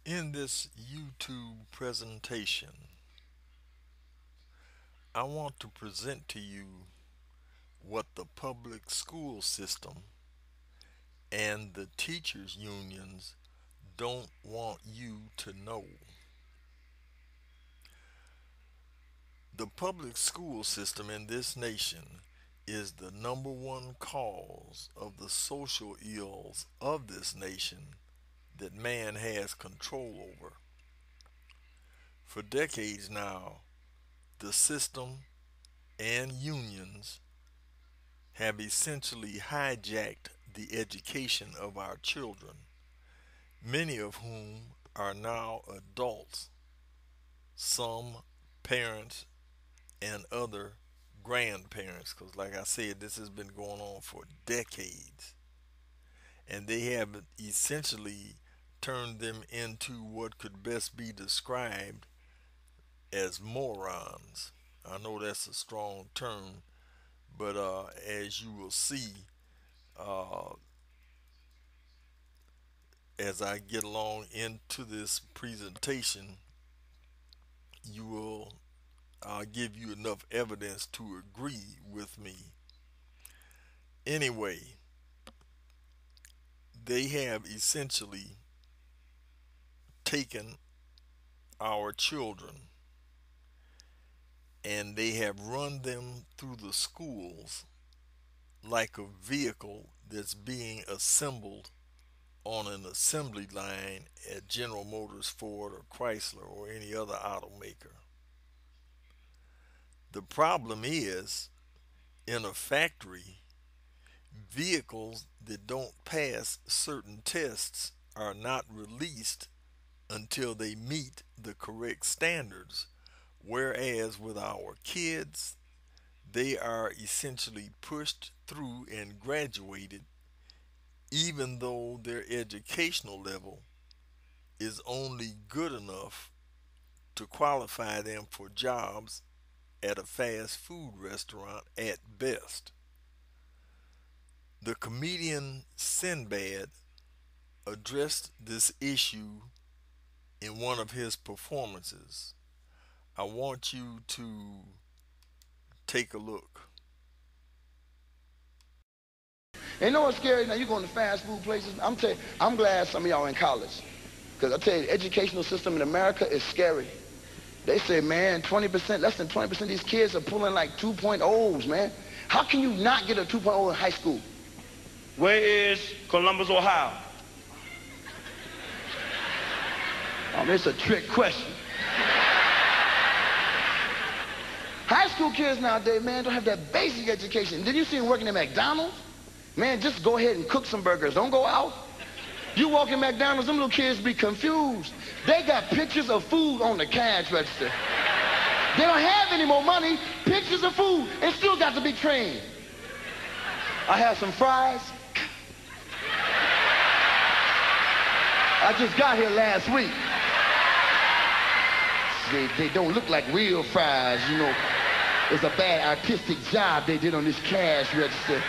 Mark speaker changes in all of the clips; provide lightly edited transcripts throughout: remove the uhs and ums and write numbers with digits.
Speaker 1: In this YouTube presentation, I want to present to you what the public school system and the teachers' unions don't want you to know. The public school system in this nation is the number one cause of the social ills of this nation that man has control over. For decades now, the system and unions have essentially hijacked the education of our children, many of whom are now adults, some parents, and other grandparents. Because, like I said, this has been going on for decades, and they have essentially turned them into what could best be described as morons. I know that's a strong term, but as you will see, uh, as I get along into this presentation, you will I'll give you enough evidence to agree with me. Anyway, they have essentially taken our children and they have run them through the schools like a vehicle that's being assembled on an assembly line at General Motors, Ford, or Chrysler, or any other automaker. The problem is, in a factory, vehicles that don't pass certain tests are not released until they meet the correct standards, whereas with our kids, they are essentially pushed through and graduated even though their educational level is only good enough to qualify them for jobs at a fast food restaurant at best. The comedian Sinbad addressed this issue in one of his performances. I want you to take a look.
Speaker 2: And you know what's scary? Now you going to fast food places. I'm telling you, I'm glad some of y'all in college. Because I tell you, the educational system in America is scary. They say, man, 20%, less than 20% of these kids are pulling like 2.0s, man. How can you not get a 2.0 in high school?
Speaker 3: Where is Columbus, Ohio?
Speaker 2: It's a trick question. High school kids nowadays, man, don't have that basic education. Did you see them working at McDonald's? Man, just go ahead and cook some burgers. Don't go out. You walk in McDonald's, them little kids be confused. They got pictures of food on the cash register. They don't have any more money, pictures of food, and still got to be trained. I have some fries. I just got here last week. They don't look like real fries, you know. It's a bad artistic job they did on this cash register.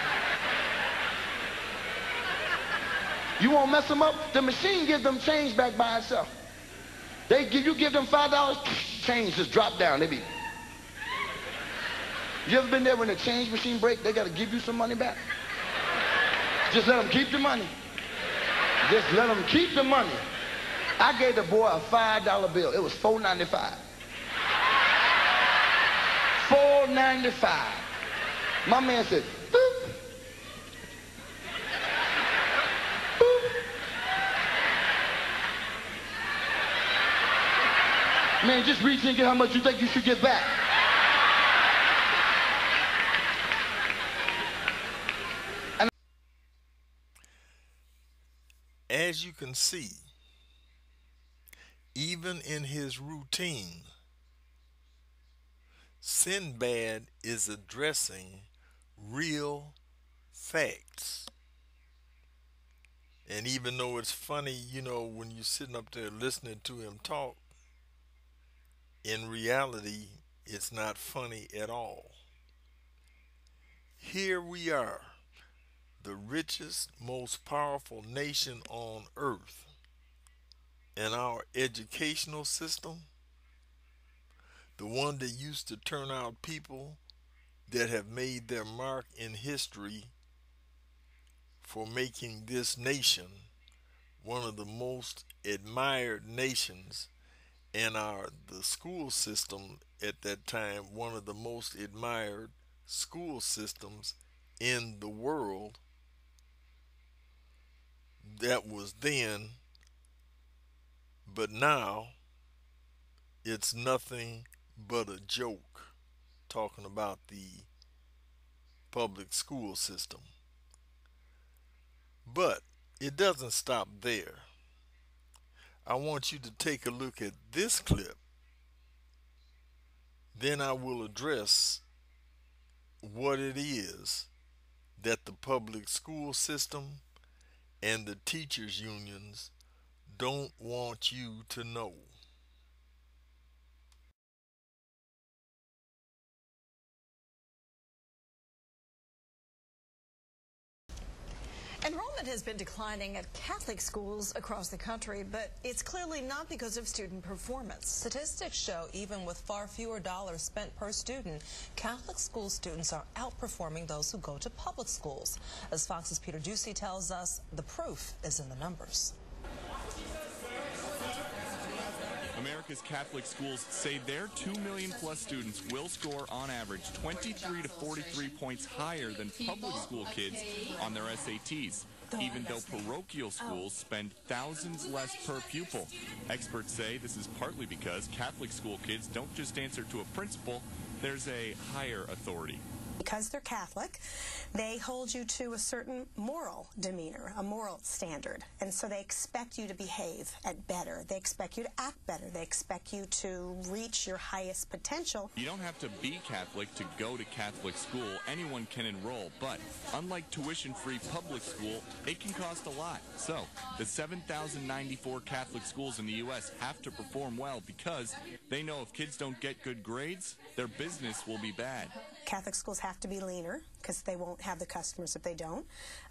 Speaker 2: You won't mess them up? The machine gives them change back by itself. You give them $5, change just drop down. They be. You ever been there when the change machine break? They got to give you some money back. Just let them keep the money. Just let them keep the money. I gave the boy a $5 bill. It was $4.95. $4.95. My man said, boop. Boop. Man, just reach in and get how much you think you should get back.
Speaker 1: As you can see, even in his routine, Sinbad is addressing real facts. And even though it's funny, when you're sitting up there listening to him talk, in reality, it's not funny at all. Here we are, the richest, most powerful nation on earth, in our educational system, the one that used to turn out people that have made their mark in history for making this nation one of the most admired nations, and our the school system at that time one of the most admired school systems in the world. That was then, but now it's nothing but a joke talking about the public school system. But it doesn't stop there. I want you to take a look at this clip, then I will address what it is that the public school system and the teachers' unions don't want you to know.
Speaker 4: Enrollment has been declining at Catholic schools across the country, but it's clearly not because of student performance.
Speaker 5: Statistics show even with far fewer dollars spent per student, Catholic school students are outperforming those who go to public schools. As Fox's Peter Ducey tells us, the proof is in the numbers.
Speaker 6: America's Catholic schools say their 2 million plus students will score on average 23 to 43 points higher than public school kids on their SATs, even though parochial schools spend thousands less per pupil. Experts say this is partly because Catholic school kids don't just answer to a principal, there's a higher authority.
Speaker 7: Because they're Catholic, they hold you to a certain moral demeanor, a moral standard. And so they expect you to behave at better. They expect you to act better. They expect you to reach your highest potential.
Speaker 6: You don't have to be Catholic to go to Catholic school. Anyone can enroll, but unlike tuition-free public school, it can cost a lot. So the 7,094 Catholic schools in the U.S. have to perform well because they know if kids don't get good grades, their business will be bad.
Speaker 7: Catholic schools have to be leaner because they won't have the customers if they don't.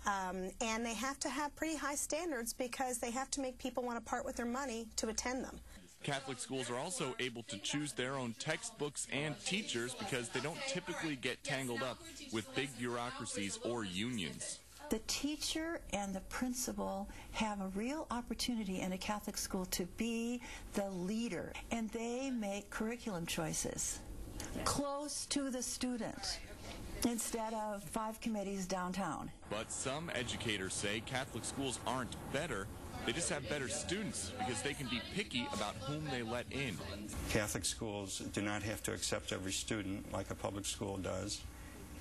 Speaker 7: And they have to have pretty high standards because they have to make people want to part with their money to attend them.
Speaker 6: Catholic schools are also able to choose their own textbooks and teachers because they don't typically get tangled up with big bureaucracies or unions.
Speaker 8: The teacher and the principal have a real opportunity in a Catholic school to be the leader, and they make curriculum choices close to the student instead of 5 committees downtown.
Speaker 6: But some educators say Catholic schools aren't better, they just have better students because they can be picky about whom they let in.
Speaker 9: Catholic schools do not have to accept every student like a public school does.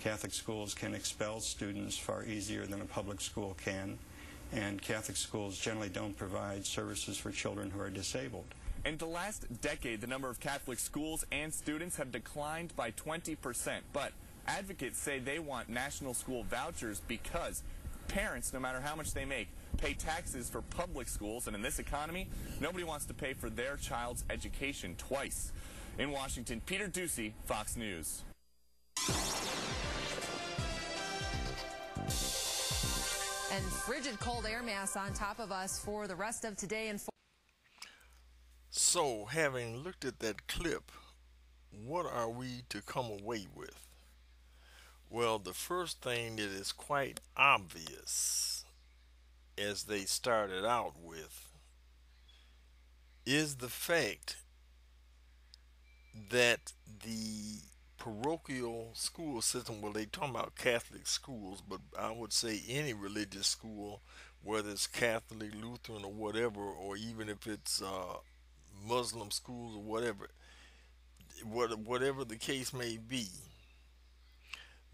Speaker 9: Catholic schools can expel students far easier than a public school can, and Catholic schools generally don't provide services for children who are disabled.
Speaker 10: In the last decade, the number of Catholic schools and students have declined by 20%, but advocates say they want national school vouchers because parents, no matter how much they make, pay taxes for public schools, and in this economy, nobody wants to pay for their child's education twice. In Washington, Peter Ducey, Fox News.
Speaker 11: And frigid cold air mass on top of us for the rest of today and
Speaker 1: So, having looked at that clip, what are we to come away with? Well, the first thing that is quite obvious, as they started out with, is the fact that the parochial school system, well, they talking about Catholic schools, but I would say any religious school, whether it's Catholic, Lutheran, or whatever, or even if it's Muslim schools or whatever the case may be,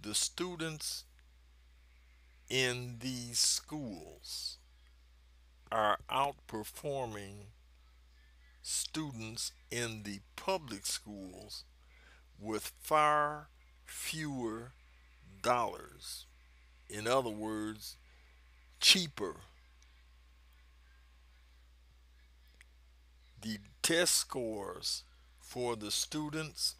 Speaker 1: the students in these schools are outperforming students in the public schools with far fewer dollars. In other words, cheaper. The test scores for the students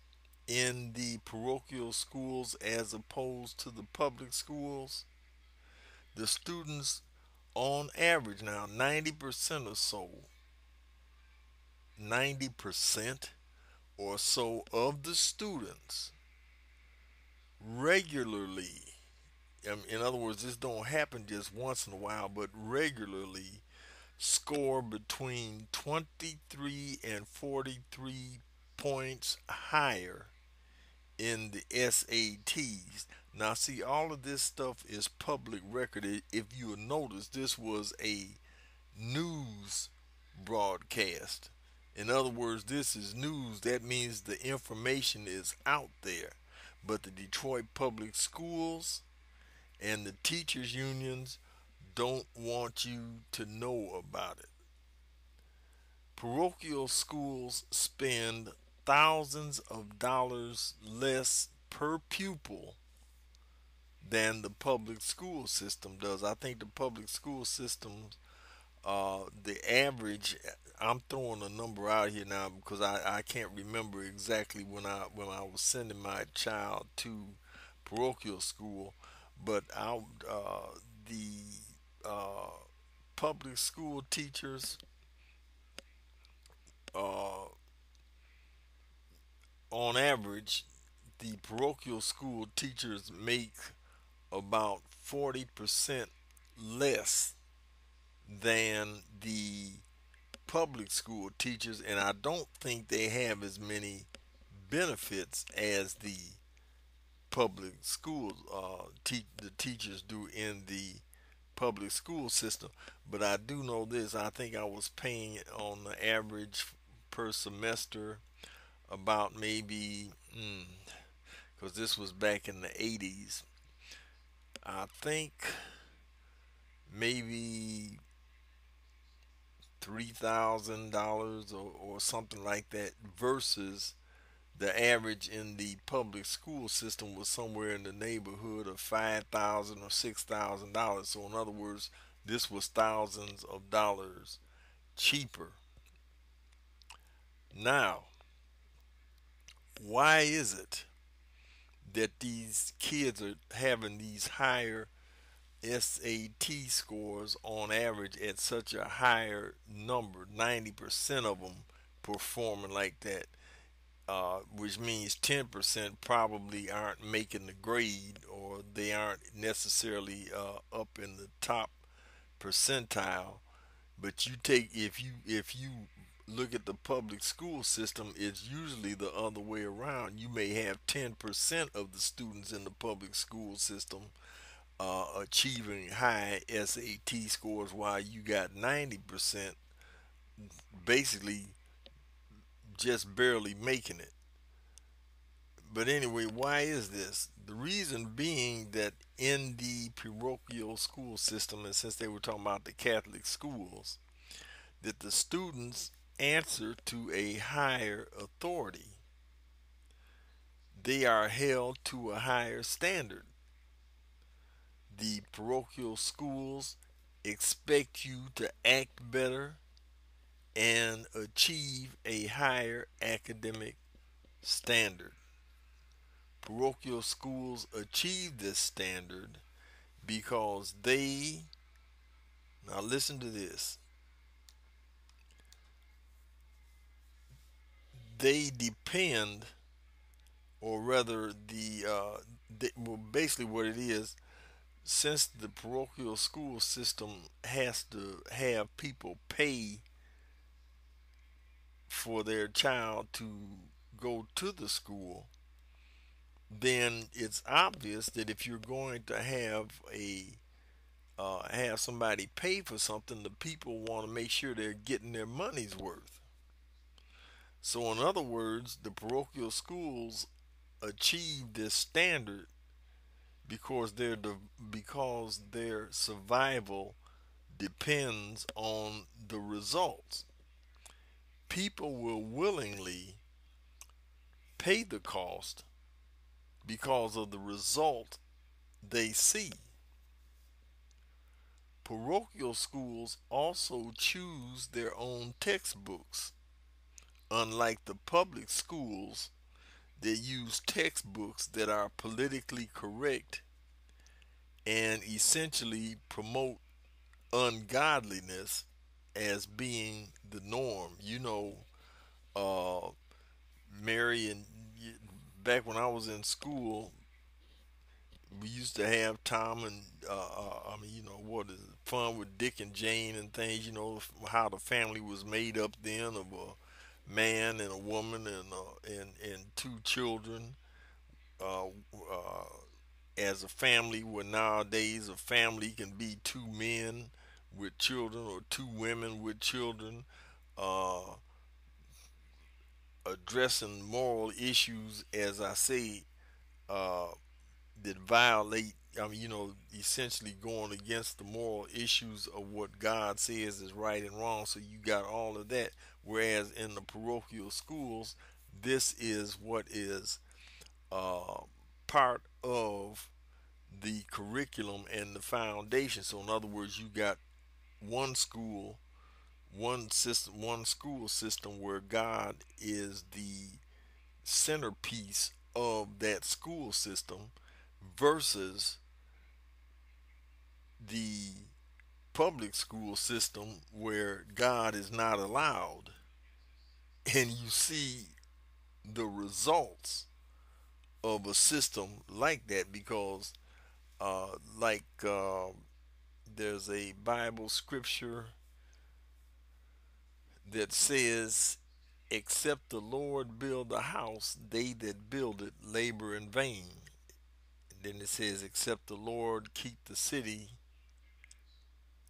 Speaker 1: in the parochial schools as opposed to the public schools, the students on average, now 90% or so 90% or so of the students regularly, in other words, this don't happen just once in a while, but regularly score between 23 and 43 points higher in the SATs. Now, see, all of this stuff is public record. If you notice, this was a news broadcast. In other words, this is news. That means the information is out there. But the Detroit Public Schools and the teachers' unions don't want you to know about it. Parochial schools spend thousands of dollars less per pupil than the public school system does. I think the public school system, the average, I'm throwing a number out here now because I can't remember exactly when I was sending my child to parochial school, but the public school teachers, uh, on average, the parochial school teachers make about 40% less than the public school teachers, and I don't think they have as many benefits as the public school the teachers do in the public school system. But I do know this: I think I was paying on the average per semester about maybe, because this was back in the 80s, I think maybe $3,000 or something like that, versus the average in the public school system was somewhere in the neighborhood of $5,000 or $6,000. So in other words, this was thousands of dollars cheaper. Now, why is it that these kids are having these higher SAT scores on average at such a higher number, 90% of them performing like that, which means 10% probably aren't making the grade, or they aren't necessarily up in the top percentile. But if you look at the public school system, it's usually the other way around. You may have 10% of the students in the public school system achieving high SAT scores, while you got 90% basically just barely making it. But anyway, why is this? The reason being that in the parochial school system, and since they were talking about the Catholic schools, that the students answer to a higher authority. They are held to a higher standard. The parochial schools expect you to act better and achieve a higher academic standard. Parochial schools achieve this standard because now listen to this, they depend, or rather, well, basically what it is, since the parochial school system has to have people pay for their child to go to the school, then it's obvious that if you're going to have somebody pay for something, the people want to make sure they're getting their money's worth. So in other words, the parochial schools achieve this standard because their survival depends on the results. People will willingly pay the cost because of the result they see. Parochial schools also choose their own textbooks, unlike the public schools that use textbooks that are politically correct and essentially promote ungodliness as being the norm. Uh, Mary, and back when I was in school, we used to have Tom and I mean, what is it, fun with Dick and Jane and things. How the family was made up then of a man and a woman and two children. Uh, uh, as a family, where nowadays a family can be two men with children or two women with children, uh, addressing moral issues, as I say, uh, that violate, I mean, essentially going against the moral issues of what God says is right and wrong. So you got all of that. Whereas in the parochial schools, this is what is uh, part of the curriculum and the foundation. So in other words, you got one school, one system, one school system where God is the centerpiece of that school system versus the public school system where God is not allowed. And you see the results of a system like that because, like, there's a Bible scripture that says, except the Lord build a house, they that build it labor in vain. And then it says, except the Lord keep the city,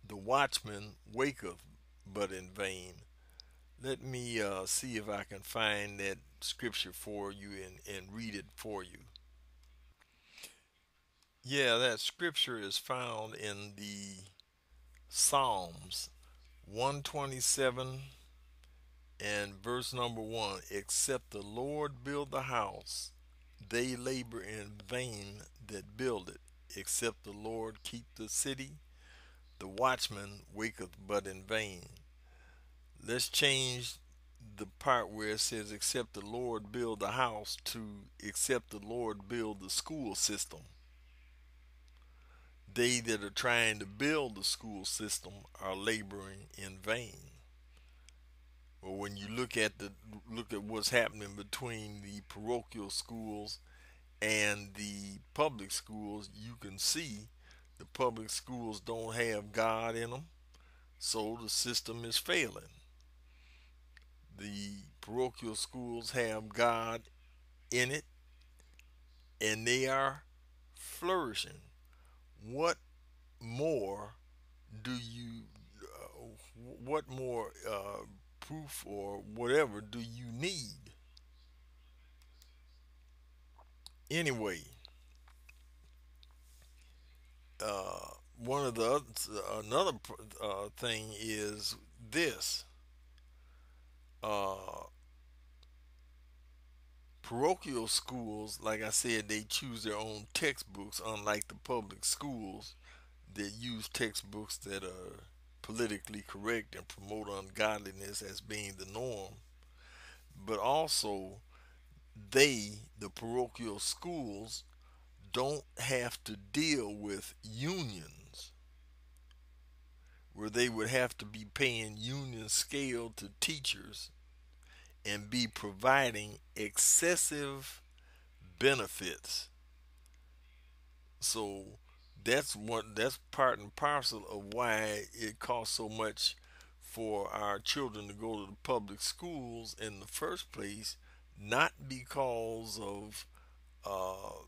Speaker 1: the watchman waketh but in vain. Let me see if I can find that scripture for you and read it for you. Yeah, that scripture is found in the Psalms 127 and verse number 1. Except the Lord build the house, they labor in vain that build it. Except the Lord keep the city, the watchman waketh but in vain. Let's change the part where it says, except the Lord build the house, to except the Lord build the school system. They that are trying to build the school system are laboring in vain. Well, when you look at what's happening between the parochial schools and the public schools, you can see the public schools don't have God in them, so the system is failing. The parochial schools have God in it, and they are flourishing. What more do you, what more proof or whatever do you need? Anyway, one of the another thing is this: uh, parochial schools, like I said, they choose their own textbooks, unlike the public schools that use textbooks that are politically correct and promote ungodliness as being the norm. But also, the parochial schools, don't have to deal with unions where they would have to be paying union scale to teachers and be providing excessive benefits. So that's part and parcel of why it costs so much for our children to go to the public schools in the first place, not because of uh,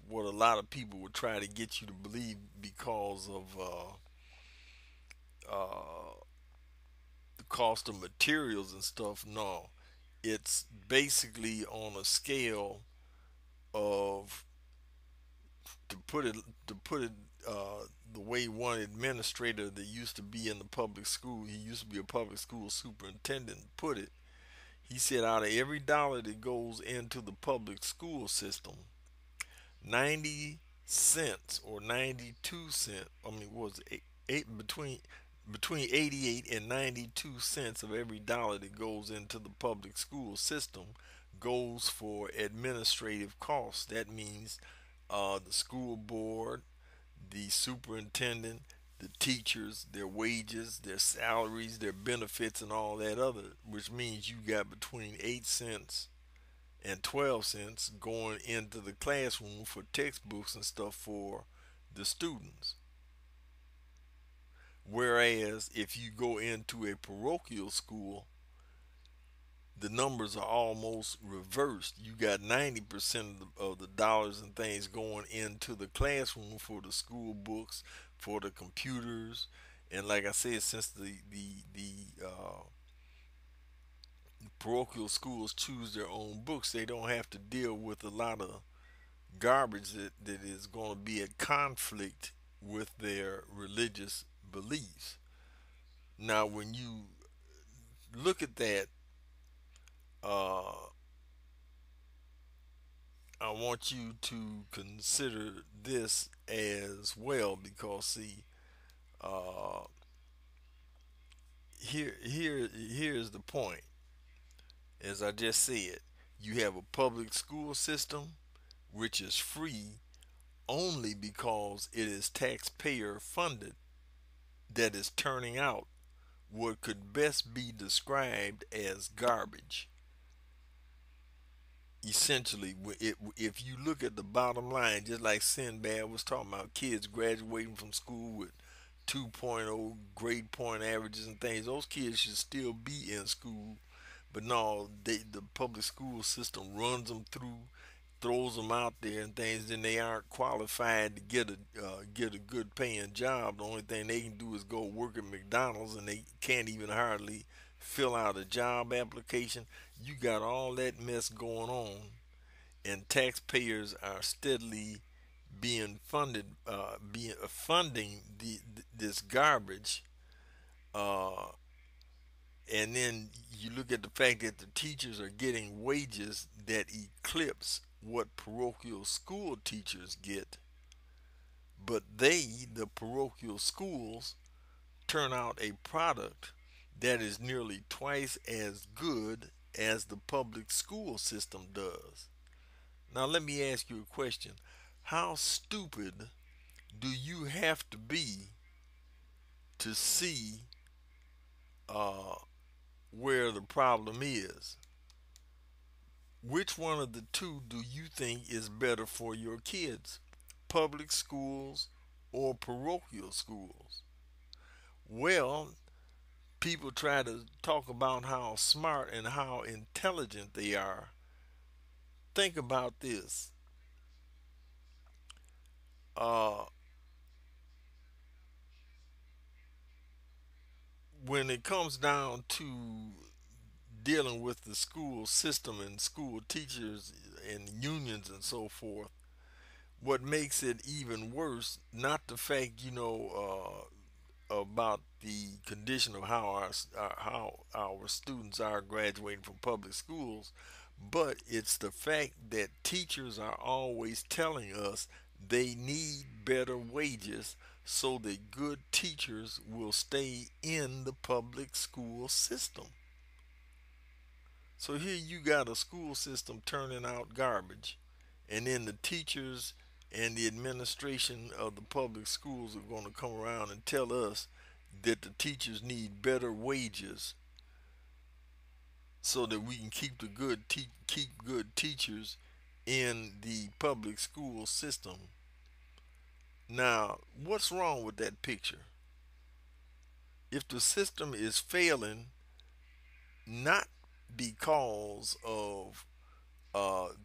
Speaker 1: what a lot of people would try to get you to believe because of the cost of materials and stuff. No, it's basically on a scale of, to put it to put it the way one administrator that used to be in the public school, he used to be a public school superintendent, put it. He said, out of every dollar that goes into the public school system, 90 cents or 92 cents, I mean, was it between 88 and 92 cents of every dollar that goes into the public school system goes for administrative costs. That means the school board, the superintendent, the teachers, their wages, their salaries, their benefits, and all that other, which means you got between 8 cents and 12 cents going into the classroom for textbooks and stuff for the students. Whereas if you go into a parochial school, the numbers are almost reversed. You got 90% of the dollars and things going into the classroom for the school books, for the computers, and like I said, since the parochial schools choose their own books, they don't have to deal with a lot of garbage that is going to be a conflict with their religious beliefs. Now, when you look at that, uh, I want you to consider this as well because see, uh, here's the point. As I just said, you have a public school system which is free only because it is taxpayer funded that is turning out what could best be described as garbage. Essentially, if you look at the bottom line, just like Sinbad was talking about, kids graduating from school with 2.0 grade point averages and things, those kids should still be in school. But no, the public school system runs them through, throws them out there and things. Then they aren't qualified to get a good paying job. The only thing they can do is go work at McDonald's, and they can't even hardly fill out a job application. You got all that mess going on, and taxpayers are steadily being funded, funding this garbage. Uh, and then you look at the fact that the teachers are getting wages that eclipse what parochial school teachers get, but the parochial schools, turn out a product that is nearly twice as good as the public school system does. Now, let me ask you a question. How stupid do you have to be to see uh, where the problem is? Which one of the two do you think is better for your kids? Public schools or parochial schools? Well, people try to talk about how smart and how intelligent they are. Think about this. Uh, when it comes down to dealing with the school system and school teachers and unions and so forth, what makes it even worse, not the fact, about the condition of how our students are graduating from public schools, but it's the fact that teachers are always telling us they need better wages so that good teachers will stay in the public school system. So here you got a school system turning out garbage, and then the teachers and the administration of the public schools are going to come around and tell us that the teachers need better wages so that we can keep keep good teachers in the public school system. Now, what's wrong with that picture? If the system is failing, not because of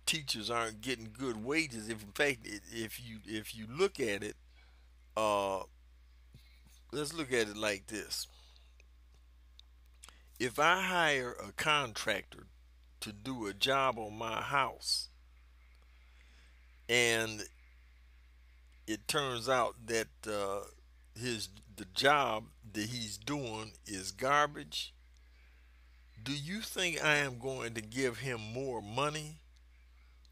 Speaker 1: teachers aren't getting good wages. If in fact, if you look at it, uh, let's look at it like this: if I hire a contractor to do a job on my house, and it turns out that the job that he's doing is garbage, do you think I am going to give him more money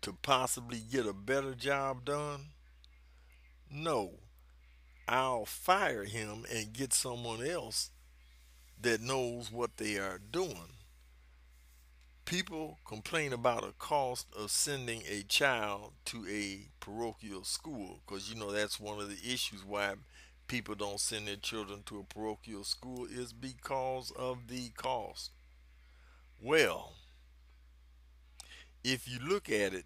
Speaker 1: to possibly get a better job done? No. I'll fire him and get someone else that knows what they are doing. People complain about a cost of sending a child to a parochial school because that's one of the issues why people don't send their children to a parochial school is because of the cost. Well, if you look at it,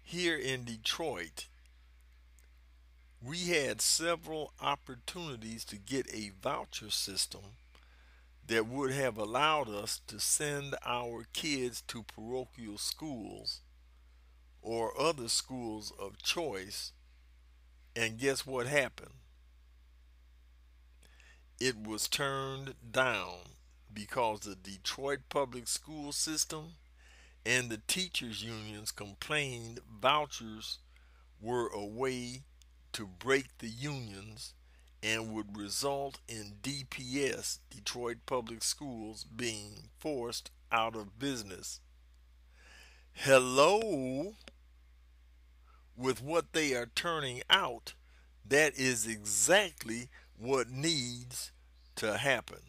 Speaker 1: here in Detroit, we had several opportunities to get a voucher system that would have allowed us to send our kids to parochial schools or other schools of choice. And guess what happened? It was turned down because the Detroit public school system and the teachers unions complained vouchers were a way to break the unions and would result in DPS, Detroit Public Schools, being forced out of business. Hello, with what they are turning out, that is exactly what needs to happen.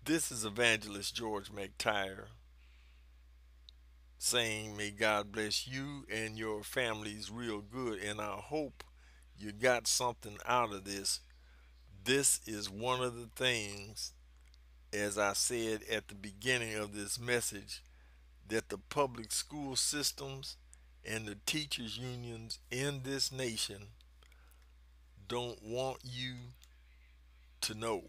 Speaker 1: This is Evangelist George McTyre saying, may God bless you and your families real good, and I hope you got something out of this. This is one of the things, as I said at the beginning of this message, that the public school systems and the teachers unions in this nation don't want you to know.